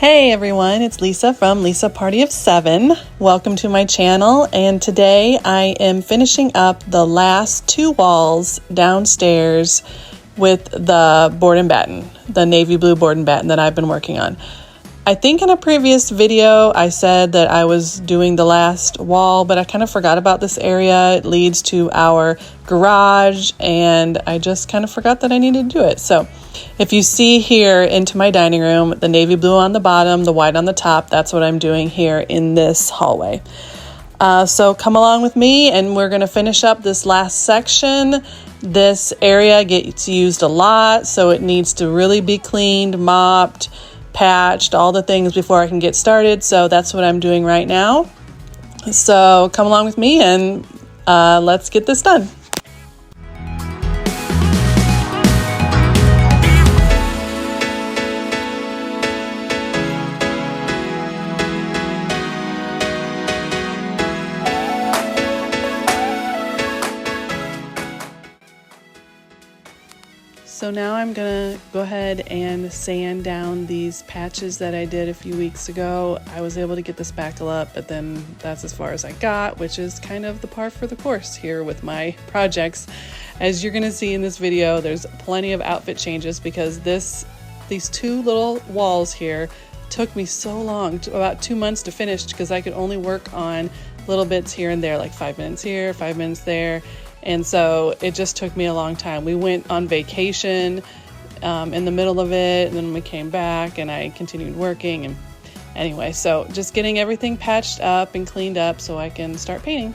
Hey everyone, it's Lisa from Lisa Party of 7. Welcome to my channel, and today I am finishing up the last two walls downstairs with the board and batten, the navy blue board and batten that I've been working on. I think in a previous video I said that I was doing the last wall, but I kind of forgot about this area. It leads to our garage and I just kind of forgot that I needed to do it. So if you see here into my dining room, the navy blue on the bottom, the white on the top, that's what I'm doing here in this hallway. So come along with me and we're going to finish up this last section. This area gets used a lot, so it needs to really be cleaned, mopped, patched, all the things before I can get started. So that's what I'm doing right now. So come along with me and let's get this done. So now I'm gonna go ahead and sand down these patches that I did a few weeks ago. I was able to get the spackle up, but then that's as far as I got, which is kind of the par for the course here with my projects. As you're gonna see in this video, there's plenty of outfit changes because these two little walls here took me so long, about 2 months to finish, because I could only work on little bits here and there, like 5 minutes here, 5 minutes there. And so it just took me a long time. We went on vacation in the middle of it, and then we came back and I continued working. And anyway, so just getting everything patched up and cleaned up so I can start painting.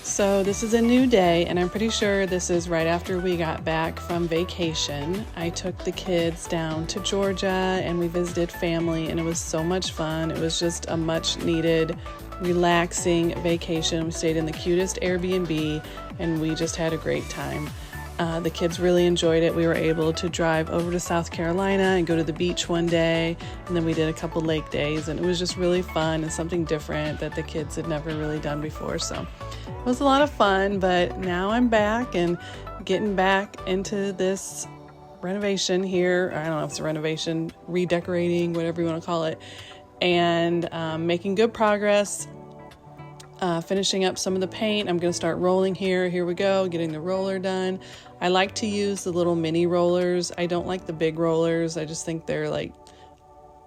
So this is a new day, and I'm pretty sure this is right after we got back from vacation. I took the kids down to Georgia and we visited family, and it was so much fun. It was just a much needed, relaxing vacation. We stayed in the cutest Airbnb and we just had a great time. The kids really enjoyed it. We were able to drive over to South Carolina and go to the beach one day, and then we did a couple lake days, and it was just really fun and something different that the kids had never really done before. So it was a lot of fun, but now I'm back and getting back into this renovation here. I don't know if it's a renovation, redecorating, whatever you want to call it, and making good progress. Finishing up some of the paint. I'm going to start rolling here. Here we go, getting the roller done. I like to use the little mini rollers. I don't like the big rollers. I just think they're like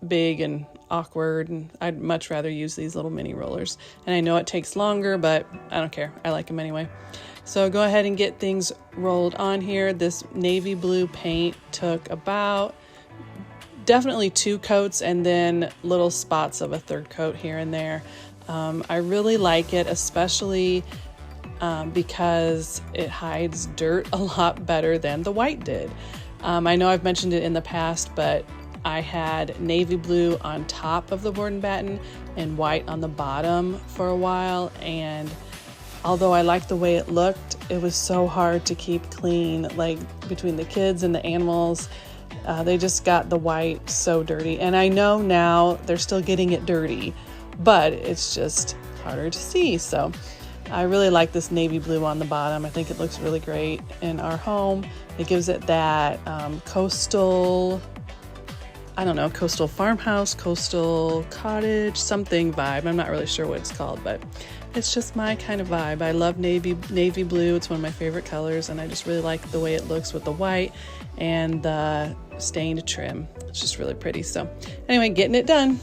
big and awkward, and I'd much rather use these little mini rollers. And I know it takes longer, but I don't care. I like them anyway. So go ahead and get things rolled on here. This navy blue paint took about definitely 2 coats and then little spots of a 3rd coat here and there. I really like it, especially because it hides dirt a lot better than the white did. I know I've mentioned it in the past, but I had navy blue on top of the board and batten and white on the bottom for a while, and although I liked the way it looked, it was so hard to keep clean, like between the kids and the animals. They just got the white so dirty. And I know now they're still getting it dirty, but it's just harder to see. So I really like this navy blue on the bottom. I think it looks really great in our home. It gives it that coastal, I don't know, coastal farmhouse, coastal cottage, something vibe. I'm not really sure what it's called, but it's just my kind of vibe. I love navy blue. It's one of my favorite colors, and I just really like the way it looks with the white and the stained trim. It's just really pretty. So anyway, getting it done.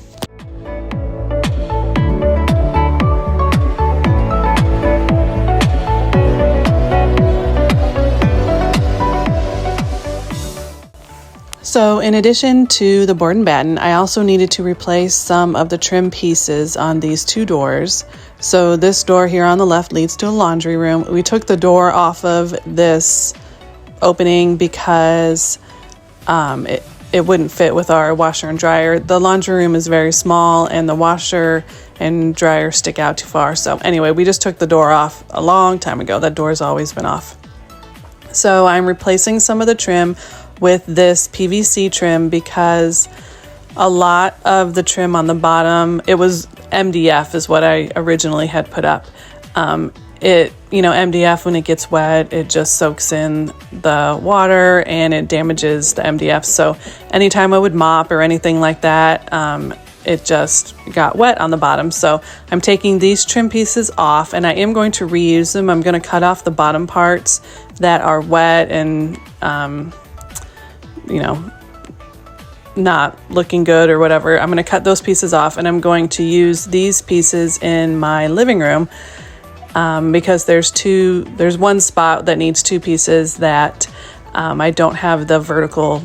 So in addition to the board and batten, I also needed to replace some of the trim pieces on these 2 doors. So this door here on the left leads to a laundry room. We took the door off of this opening because it wouldn't fit with our washer and dryer. The laundry room is very small and the washer and dryer stick out too far. So anyway, we just took the door off a long time ago. That door's always been off. So I'm replacing some of the trim with this PVC trim because a lot of the trim on the bottom, it was MDF is what I originally had put up. MDF, when it gets wet, it just soaks in the water and it damages the MDF. So anytime I would mop or anything like that, it just got wet on the bottom. So I'm taking these trim pieces off and I am going to reuse them. I'm going to cut off the bottom parts that are wet and, not looking good or whatever. I'm going to cut those pieces off and I'm going to use these pieces in my living room because there's one spot that needs 2 pieces that I don't have the vertical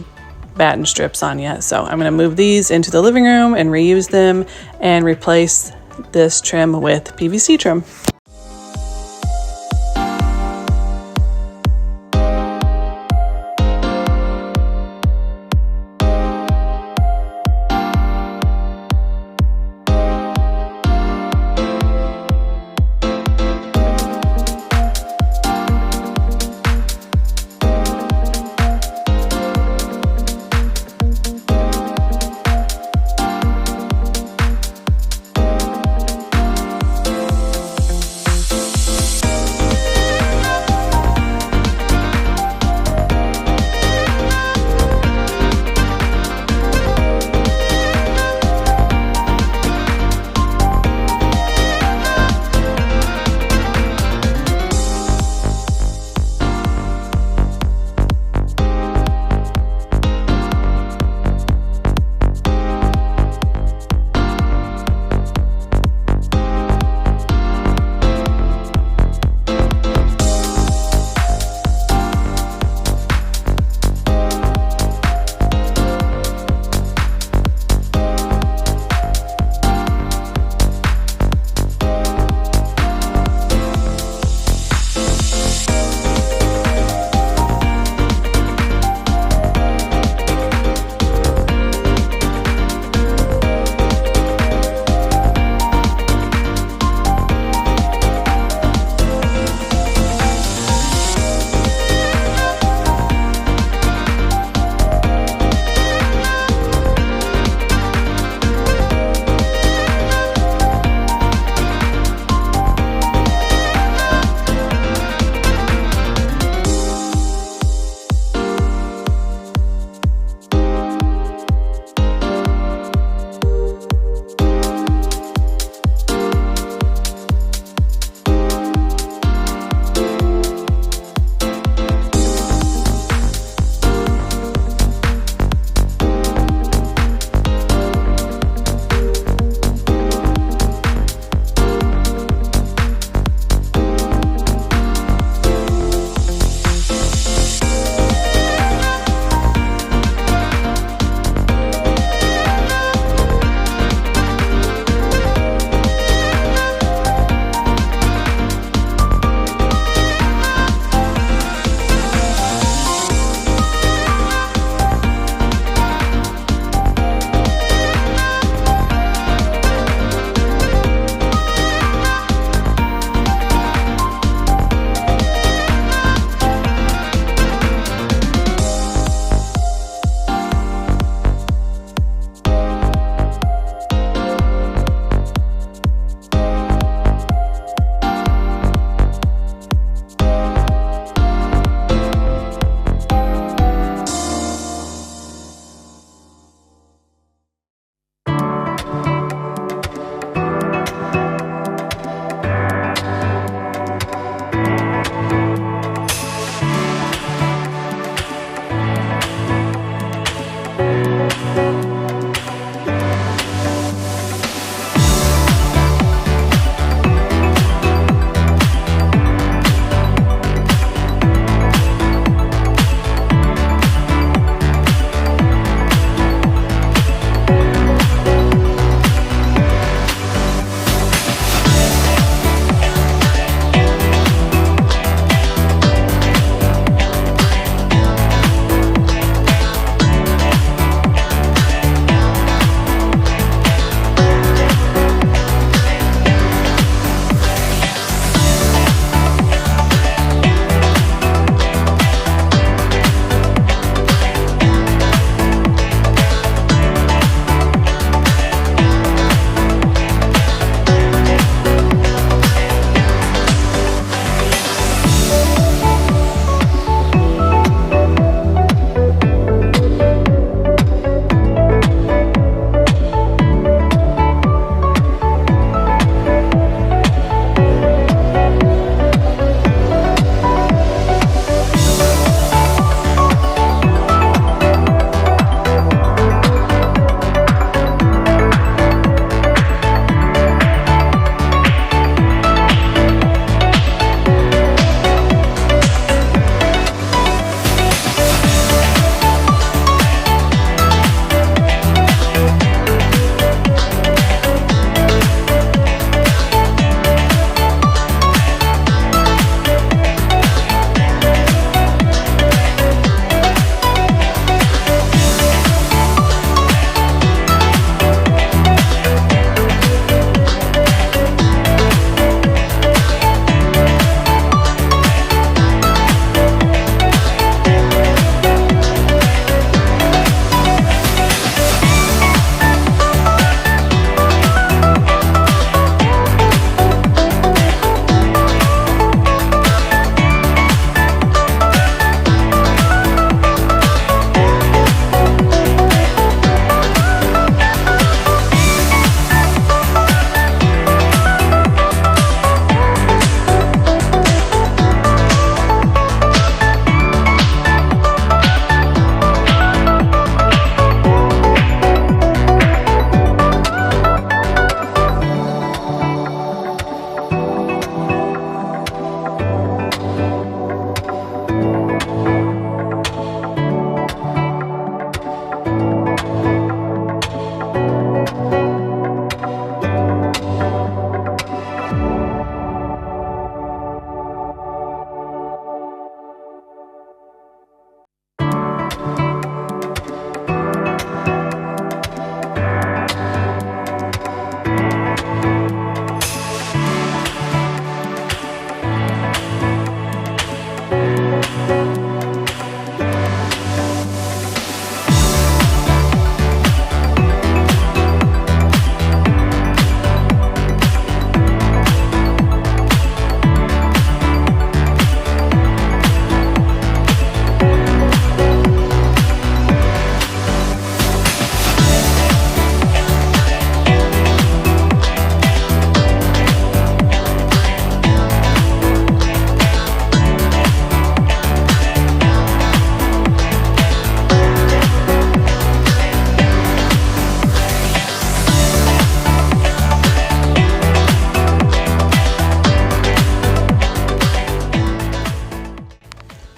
batten strips on yet. So I'm going to move these into the living room and reuse them and replace this trim with PVC trim.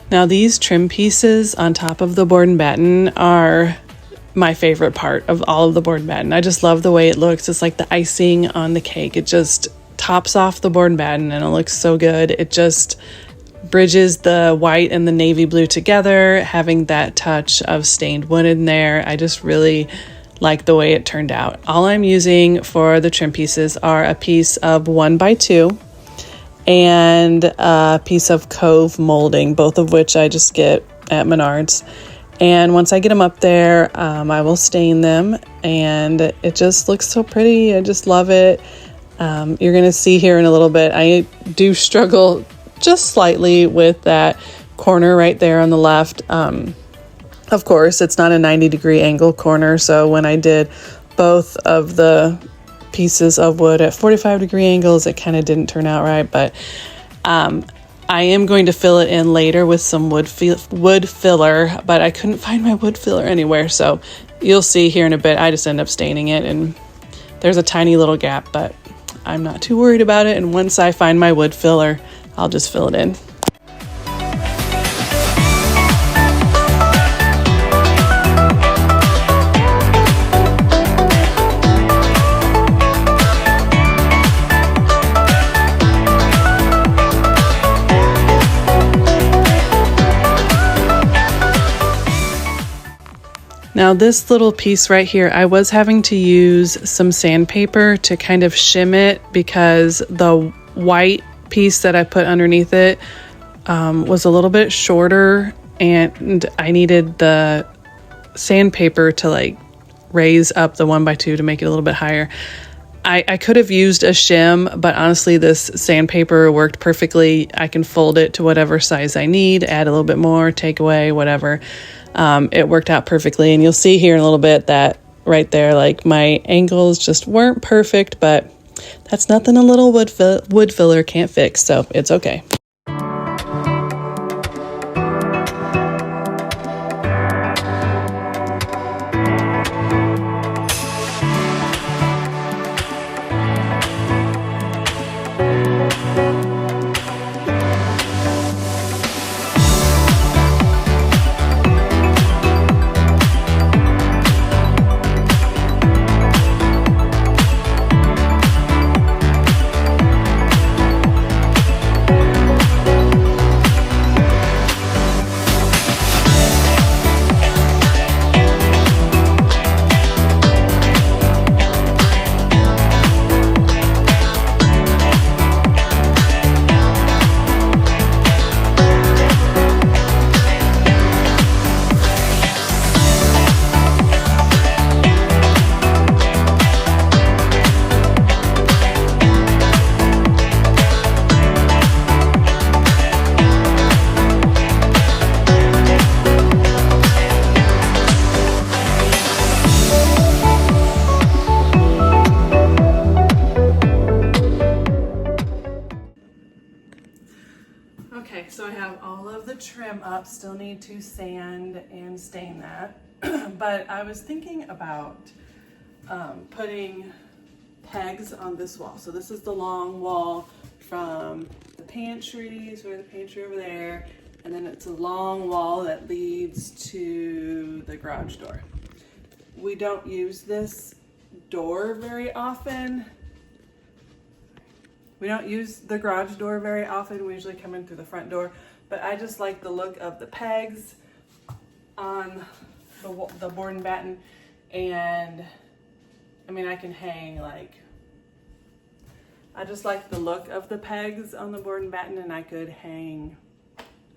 Now these trim pieces on top of the board and batten are my favorite part of all of the board and batten. I just love the way it looks. It's like the icing on the cake. It just tops off the board and batten and it looks so good. It just bridges the white and the navy blue together, having that touch of stained wood in there. I just really like the way it turned out. All I'm using for the trim pieces are a piece of 1x2 and a piece of Cove molding, both of which I just get at Menards. And once I get them up there, I will stain them, and it just looks so pretty. I just love it. You're going to see here in a little bit, I do struggle just slightly with that corner right there on the left. Of course, it's not a 90-degree angle corner, so when I did both of the pieces of wood at 45-degree angles, it kind of didn't turn out right, but I am going to fill it in later with some wood filler, but I couldn't find my wood filler anywhere, so you'll see here in a bit. I just end up staining it, and there's a tiny little gap, but I'm not too worried about it, and once I find my wood filler, I'll just fill it in. Now this little piece right here, I was having to use some sandpaper to kind of shim it because the white piece that I put underneath it was a little bit shorter, and I needed the sandpaper to like raise up the 1x2 to make it a little bit higher. I could have used a shim, but honestly this sandpaper worked perfectly. I can fold it to whatever size I need, add a little bit more, take away, whatever. It worked out perfectly, and you'll see here in a little bit that right there, like my angles just weren't perfect, but that's nothing a little wood filler can't fix, so it's okay. Okay, so I have all of the trim up, still need to sand and stain that, but I was thinking about putting pegs on this wall. So this is the long wall from the pantry, so we have the pantry over there, and then it's a long wall that leads to the garage door. We don't use this door very often. We don't use the garage door very often. We usually come in through the front door, but I just like the look of the pegs on the board and batten, and I mean, I can hang like, I just like the look of the pegs on the board and batten, and I could hang,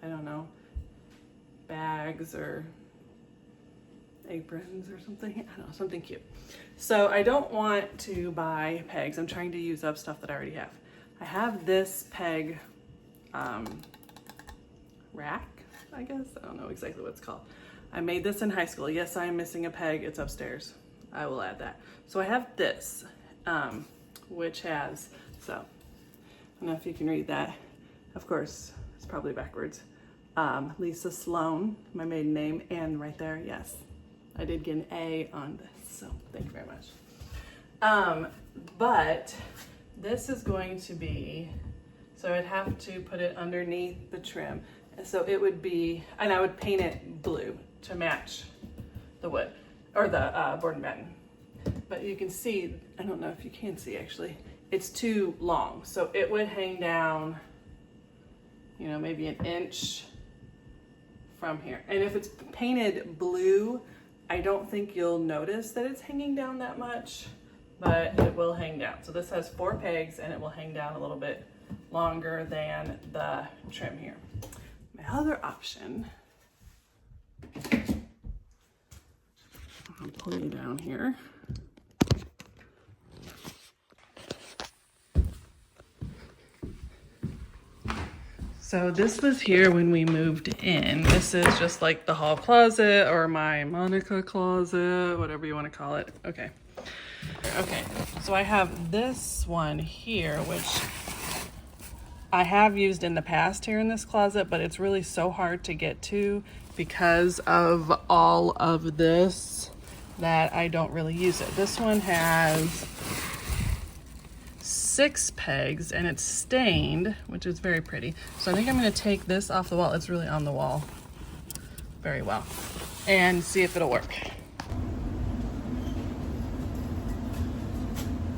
I don't know, bags or aprons or something, I don't know, something cute. So I don't want to buy pegs. I'm trying to use up stuff that I already have. I have this peg rack, I guess. I don't know exactly what it's called. I made this in high school. Yes, I am missing a peg. It's upstairs. I will add that. So I have this, which has, so I don't know if you can read that. Of course, it's probably backwards. Lisa Sloan, my maiden name, and right there, yes, I did get an A on this, so thank you very much. But this is going to be, so I'd have to put it underneath the trim, So it would be, and I would paint it blue to match the wood, or the board and batten. But you can see, I don't know if you can see actually, it's too long. So it would hang down, you know, maybe an inch from here. And if it's painted blue, I don't think you'll notice that it's hanging down that much, but it will hang down. So this has 4 pegs and it will hang down a little bit longer than the trim here. My other option, I'll pull you down here. So this was here when we moved in. This is just like the hall closet or my Monica closet, whatever you want to call it. Okay. Okay, so I have this one here, which I have used in the past here in this closet, but it's really so hard to get to because of all of this that I don't really use it. This one has 6 pegs and it's stained, which is very pretty. So I think I'm going to take this off the wall. It's really on the wall very well, and see if it'll work.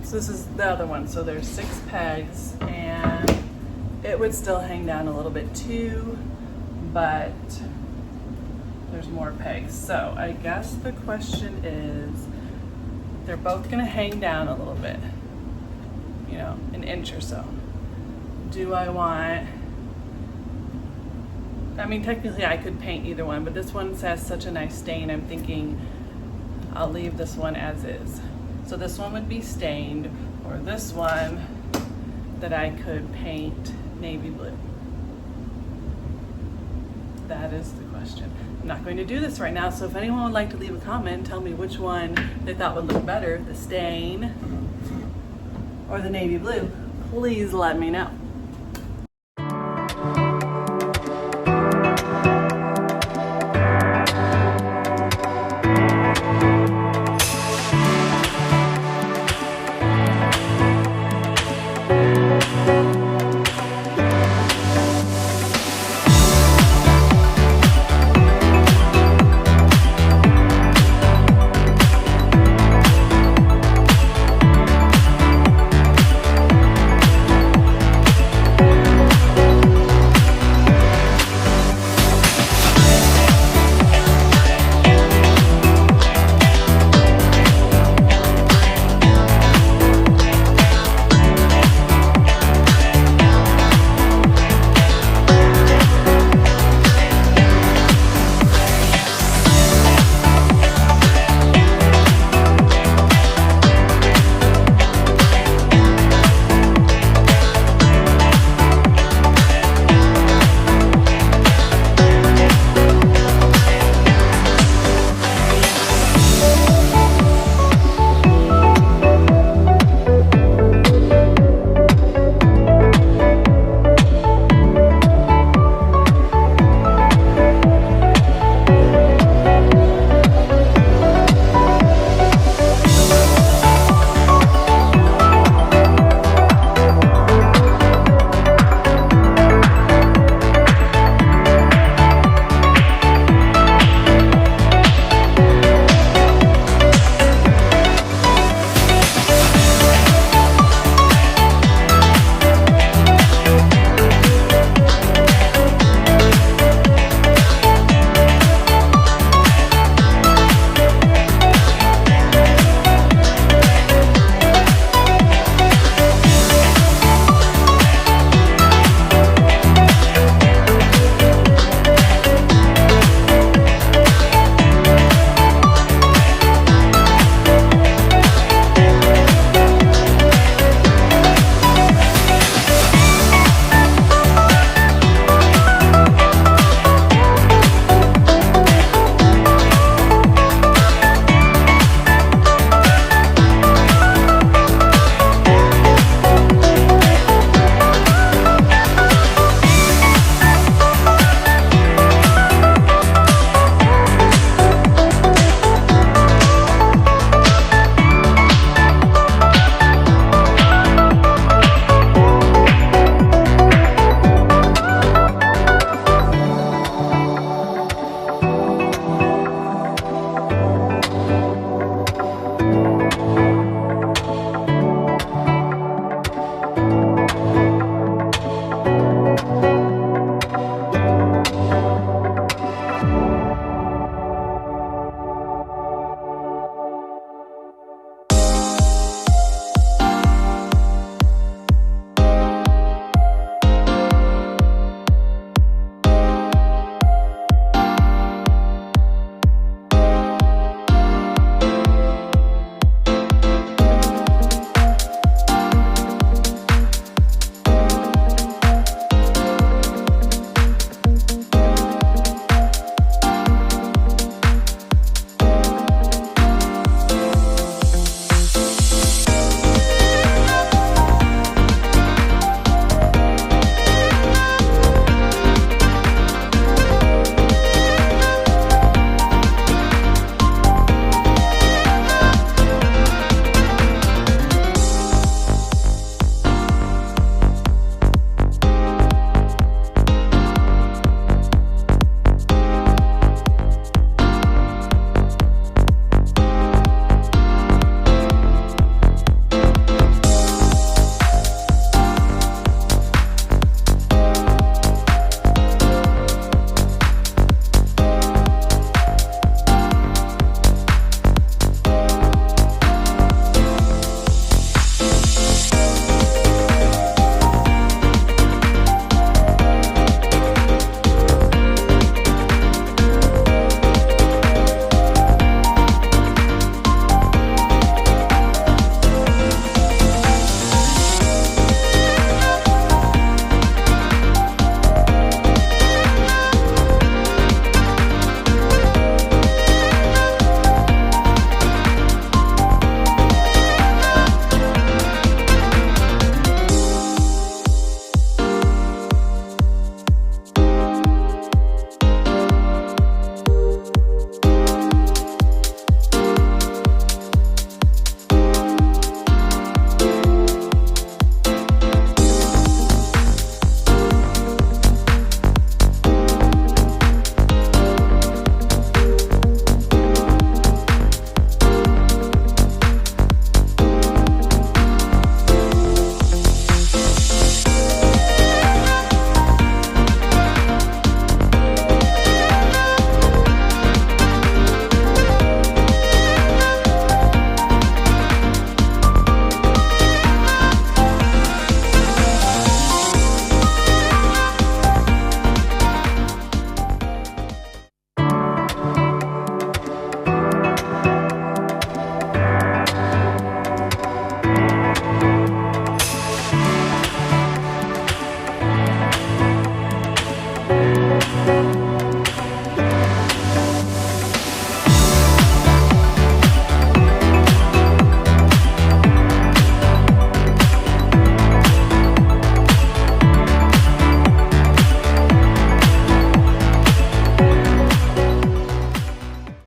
So this is the other one. So there's 6 pegs and it would still hang down a little bit too, but there's more pegs. So I guess the question is, they're both gonna hang down a little bit, you know, an inch or so. Do I want, I mean, technically I could paint either one, but this one has such a nice stain, I'm thinking I'll leave this one as is. So this one would be stained, or this one that I could paint navy blue. That is the question. I'm not going to do this right now, so if anyone would like to leave a comment, tell me which one they thought would look better, the stain or the navy blue, please let me know.